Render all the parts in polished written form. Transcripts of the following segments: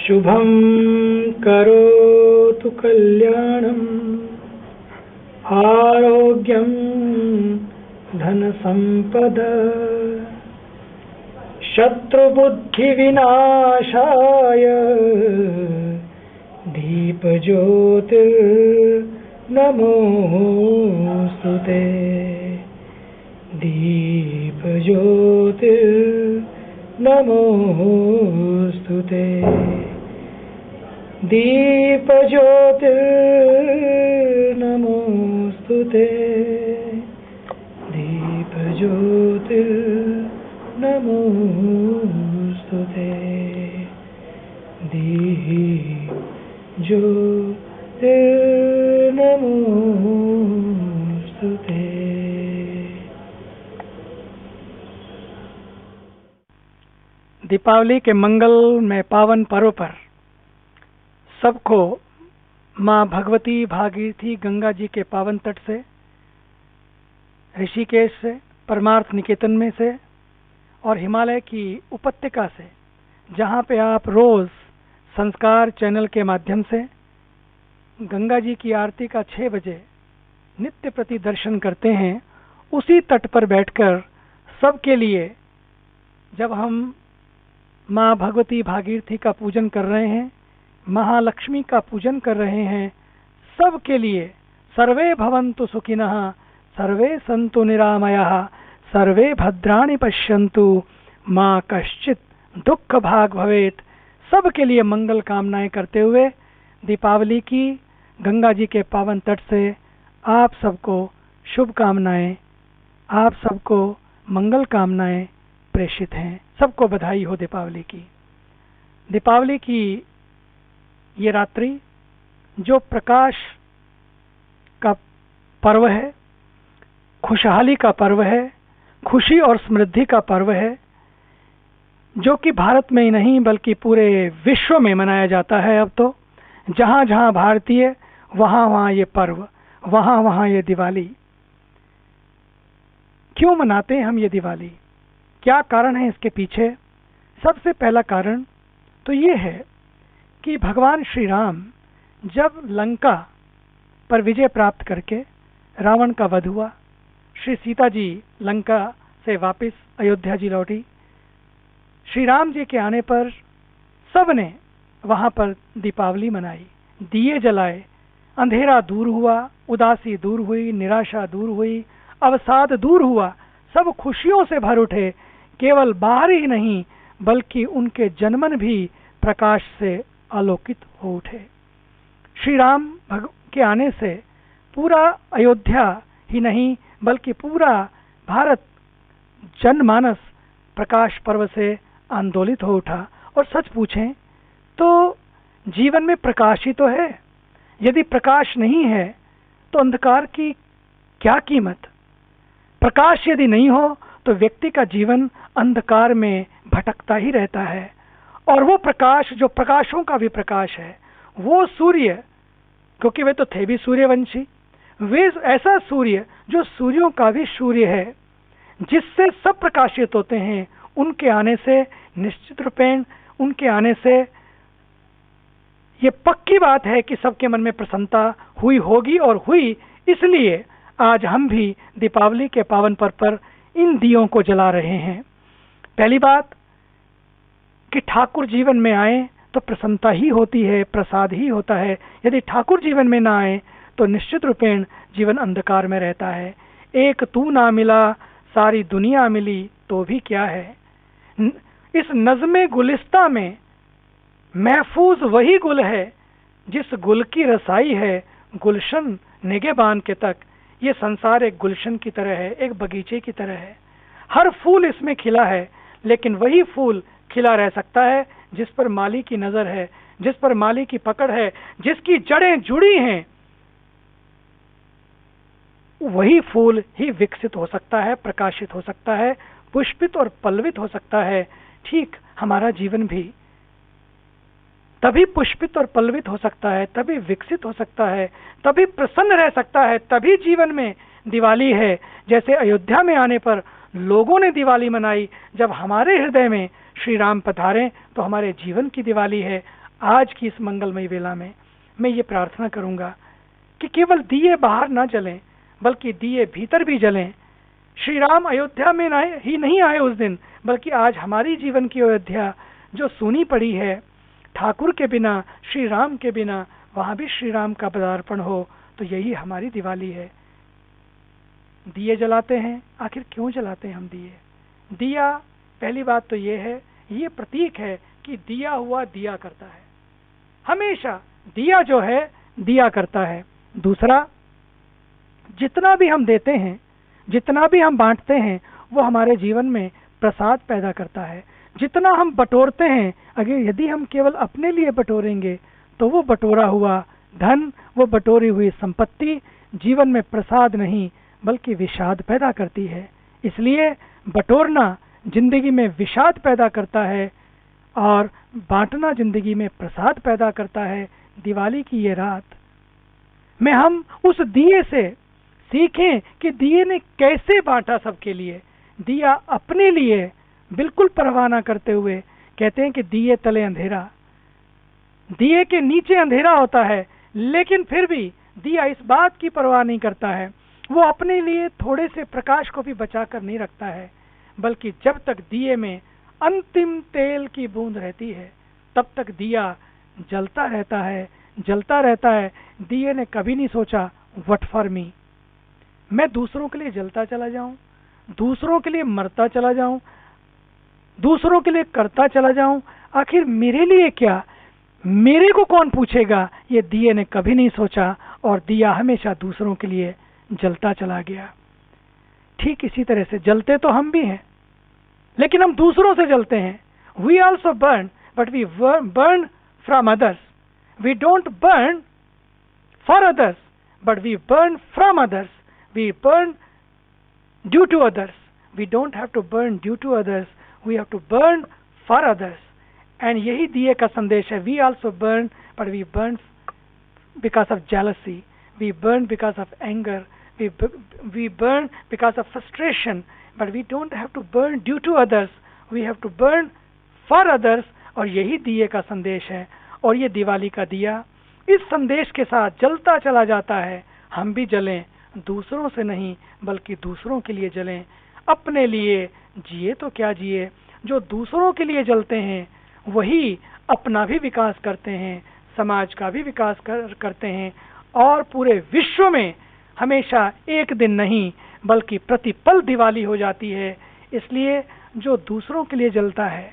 शुभं करोतु कल्याणम् आरोग्यं धनसम्पदा शत्रुबुद्धिविनाशाय दीपज्योतिर्नमोऽस्तुते दीपज्योतिर्नमोऽस्तुते दीपज्योतिर्नमोऽस्तुते दीपज्योतिर्नमोऽस्तुते दीपज्योतिर्नमोऽस्तुते। दीपावली के मंगल में पावन पर्व पर सबको माँ भगवती भागीरथी गंगा जी के पावन तट से, ऋषिकेश से, परमार्थ निकेतन में से और हिमालय की उपत्यका से, जहाँ पे आप रोज़ संस्कार चैनल के माध्यम से गंगा जी की आरती का 6 बजे नित्य प्रति दर्शन करते हैं, उसी तट पर बैठकर सबके लिए जब हम माँ भगवती भागीरथी का पूजन कर रहे हैं, महालक्ष्मी का पूजन कर रहे हैं, सबके लिए सर्वे भवन्तु सुखिनः, सर्वे सन्तु निरामयाः, सर्वे भद्राणि पश्यन्तु, माँ कश्चित् दुःख भाग भवेत्, सबके लिए मंगल कामनाएं करते हुए दीपावली की गंगा जी के पावन तट से आप सबको शुभ कामनाएं, आप सबको मंगल कामनाएं प्रेषित हैं। सबको बधाई हो दीपावली की। दीपावली की ये रात्रि जो प्रकाश का पर्व है, खुशहाली का पर्व है, खुशी और समृद्धि का पर्व है, जो कि भारत में ही नहीं बल्कि पूरे विश्व में मनाया जाता है। अब तो जहाँ जहाँ भारतीय, वहाँ वहाँ ये पर्व, वहाँ वहाँ ये दिवाली। क्यों मनाते हैं हम ये दिवाली? क्या कारण है इसके पीछे? सबसे पहला कारण तो ये है कि भगवान श्री राम जब लंका पर विजय प्राप्त करके रावण का वध हुआ, श्री सीता जी लंका से वापस अयोध्या जी लौटी, श्री राम जी के आने पर सबने वहाँ पर दीपावली मनाई, दिए जलाए, अंधेरा दूर हुआ, उदासी दूर हुई, निराशा दूर हुई, अवसाद दूर हुआ, सब खुशियों से भर उठे। केवल बाहर ही नहीं बल्कि उनके जनमन भी प्रकाश से आलोकित हो उठे। श्री राम के आने से पूरा अयोध्या ही नहीं बल्कि पूरा भारत जनमानस प्रकाश पर्व से आंदोलित हो उठा। और सच पूछें तो जीवन में प्रकाश ही तो है। यदि प्रकाश नहीं है तो अंधकार की क्या कीमत? प्रकाश यदि नहीं हो तो व्यक्ति का जीवन अंधकार में भटकता ही रहता है। और वो प्रकाश जो प्रकाशों का भी प्रकाश है, वो सूर्य, क्योंकि वे तो थे भी सूर्यवंशी, वे ऐसा सूर्य जो सूर्यों का भी सूर्य है, जिससे सब प्रकाशित होते हैं, उनके आने से निश्चित रूपेण, उनके आने से ये पक्की बात है कि सबके मन में प्रसन्नता हुई होगी और हुई। इसलिए आज हम भी दीपावली के पावन पर्व पर इन दियों को जला रहे हैं। पहली बात कि ठाकुर जीवन में आए तो प्रसन्नता ही होती है, प्रसाद ही होता है। यदि ठाकुर जीवन में ना आए तो निश्चित रूपेण जीवन अंधकार में रहता है। एक तू ना मिला सारी दुनिया मिली तो भी क्या है। इस नज़्मे गुलिस्ता में महफूज वही गुल है जिस गुल की रसाई है गुलशन निगहबान के तक। ये संसार एक गुलशन की तरह है, एक बगीचे की तरह है। हर फूल इसमें खिला है, लेकिन वही फूल खिला रह सकता है जिस पर माली की नज़र है, जिस पर माली की पकड़ है, जिसकी जड़ें जुड़ी हैं। वही फूल ही विकसित हो सकता है, प्रकाशित हो सकता है, पुष्पित और पल्लवित हो सकता है। ठीक हमारा जीवन भी तभी पुष्पित और पल्लवित हो सकता है, तभी विकसित हो सकता है, तभी प्रसन्न रह सकता है, तभी जीवन में दिवाली है। जैसे अयोध्या में आने पर लोगों ने दिवाली मनाई, जब हमारे हृदय में श्री राम पधारे तो हमारे जीवन की दिवाली है। आज की इस मंगलमय वेला में मैं ये प्रार्थना करूंगा कि केवल दिए बाहर ना जलें, बल्कि दिए भीतर भी जलें। श्री राम अयोध्या में ही नहीं आए उस दिन, बल्कि आज हमारी जीवन की अयोध्या जो सूनी पड़ी है, ठाकुर के बिना, श्री राम के बिना, वहां भी श्री राम का पदार्पण हो। तो यही हमारी दिवाली है। दिए जलाते हैं, आखिर क्यों जलाते हैं हम दिए? दिया, पहली बात तो ये है, ये प्रतीक है कि दिया हुआ दिया करता है। हमेशा दिया जो है दिया करता है। दूसरा, जितना भी हम देते हैं, जितना भी हम बांटते हैं, वो हमारे जीवन में प्रसाद पैदा करता है। जितना हम बटोरते हैं, अगर यदि हम केवल अपने लिए बटोरेंगे तो वो बटोरा हुआ धन, वो बटोरी हुई संपत्ति जीवन में प्रसाद नहीं बल्कि विषाद पैदा करती है। इसलिए बटोरना जिंदगी में विषाद पैदा करता है और बांटना जिंदगी में प्रसाद पैदा करता है। दिवाली की ये रात में हम उस दिए से सीखें कि दिए ने कैसे बांटा सबके लिए। दिया अपने लिए बिल्कुल परवाह न करते हुए, कहते हैं कि दिए तले अंधेरा, दिए के नीचे अंधेरा होता है, लेकिन फिर भी दिया इस बात की परवाह नहीं करता है। वो अपने लिए थोड़े से प्रकाश को भी बचा कर नहीं रखता है, बल्कि जब तक दिए में अंतिम तेल की बूंद रहती है तब तक दिया जलता रहता है, जलता रहता है। दिए ने कभी नहीं सोचा व्हाट फॉर मी, मैं दूसरों के लिए जलता चला जाऊं, दूसरों के लिए मरता चला जाऊं, दूसरों के लिए करता चला जाऊं, आखिर मेरे लिए क्या, मेरे को कौन पूछेगा? ये दिए ने कभी नहीं सोचा और दिया हमेशा दूसरों के लिए जलता चला गया। ठीक इसी तरह से जलते तो हम भी हैं, लेकिन हम दूसरों से जलते हैं। We also burn, but we burn from others. We don't burn for others, but we burn from others. We burn due to others. We don't have to burn due to others, we have to burn for others. And यही दिए का संदेश है। We also burn, but we burn because of jealousy, we burn because of anger, we burn because of frustration, but we don't have to burn due to others, we have to burn for others। और यही दिए का संदेश है। और ये दिवाली का दिया इस संदेश के साथ जलता चला जाता है। हम भी जलें, दूसरों से नहीं बल्कि दूसरों के लिए जलें। अपने लिए जिए तो क्या जिए, जो दूसरों के लिए जलते हैं वही अपना भी विकास करते हैं, समाज का भी विकास करते हैं और पूरे विश्व में हमेशा एक दिन नहीं बल्कि प्रतिपल दिवाली हो जाती है। इसलिए जो दूसरों के लिए जलता है,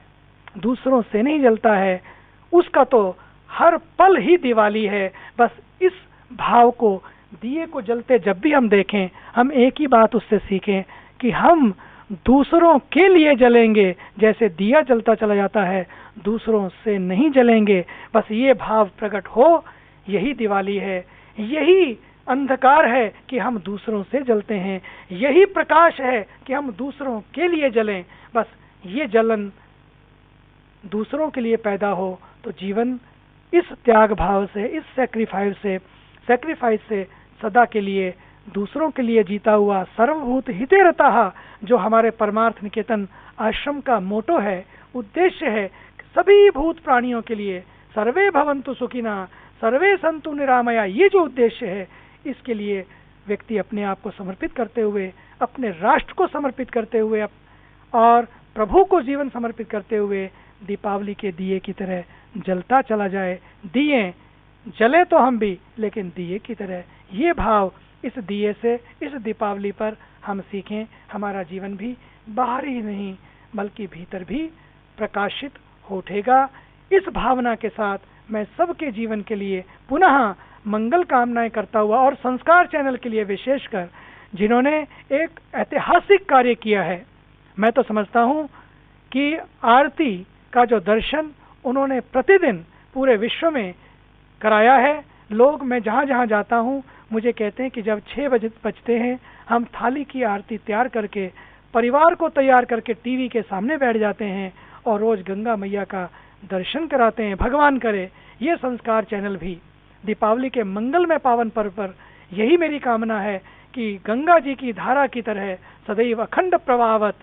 दूसरों से नहीं जलता है, उसका तो हर पल ही दिवाली है। बस इस भाव को, दिए को जलते जब भी हम देखें, हम एक ही बात उससे सीखें कि हम दूसरों के लिए जलेंगे। जैसे दिया जलता चला जाता है, दूसरों से नहीं जलेंगे। बस ये भाव प्रकट हो, यही दिवाली है। यही अंधकार है कि हम दूसरों से जलते हैं, यही प्रकाश है कि हम दूसरों के लिए जलें। बस ये जलन दूसरों के लिए पैदा हो तो जीवन इस त्याग भाव से, इस सैक्रिफाइस से सदा के लिए दूसरों के लिए जीता हुआ सर्वभूत हिते रतः, जो हमारे परमार्थ निकेतन आश्रम का मोटो है, उद्देश्य है, सभी भूत प्राणियों के लिए सर्वे भवन्तु सुखिनः सर्वे सन्तु निरामया, ये जो उद्देश्य है, इसके लिए व्यक्ति अपने आप को समर्पित करते हुए, अपने राष्ट्र को समर्पित करते हुए और प्रभु को जीवन समर्पित करते हुए दीपावली के दिए की तरह जलता चला जाए। दिए जले तो हम भी, लेकिन दिए की तरह। ये भाव इस दिए से, इस दीपावली पर हम सीखें। हमारा जीवन भी बाहर ही नहीं बल्कि भीतर भी प्रकाशित हो उठेगा। इस भावना के साथ मैं सबके जीवन के लिए पुनः मंगल कामनाएं करता हुआ, और संस्कार चैनल के लिए विशेषकर, जिन्होंने एक ऐतिहासिक कार्य किया है, मैं तो समझता हूँ कि आरती का जो दर्शन उन्होंने प्रतिदिन पूरे विश्व में कराया है। लोग, मैं जहाँ जहाँ जाता हूँ, मुझे कहते हैं कि जब 6 बजते हैं हम थाली की आरती तैयार करके परिवार को तैयार करके टीवी के सामने बैठ जाते हैं और रोज गंगा मैया का दर्शन कराते हैं। भगवान करे ये संस्कार चैनल भी दीपावली के मंगलमय पावन पर्व पर, यही मेरी कामना है कि गंगा जी की धारा की तरह सदैव अखंड प्रवाहवत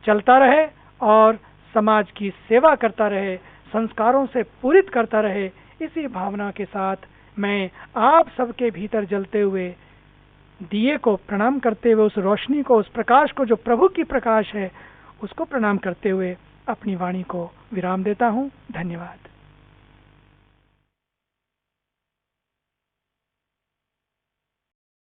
चलता रहे और समाज की सेवा करता रहे, संस्कारों से पूरित करता रहे, इसी भावना के साथ मैं आप सबके भीतर जलते हुए दिए को प्रणाम करते हुए, उस रोशनी को, उस प्रकाश को जो प्रभु की प्रकाश है, उसको प्रणाम करते हुए अपनी वाणी को विराम देता हूँ। धन्यवाद।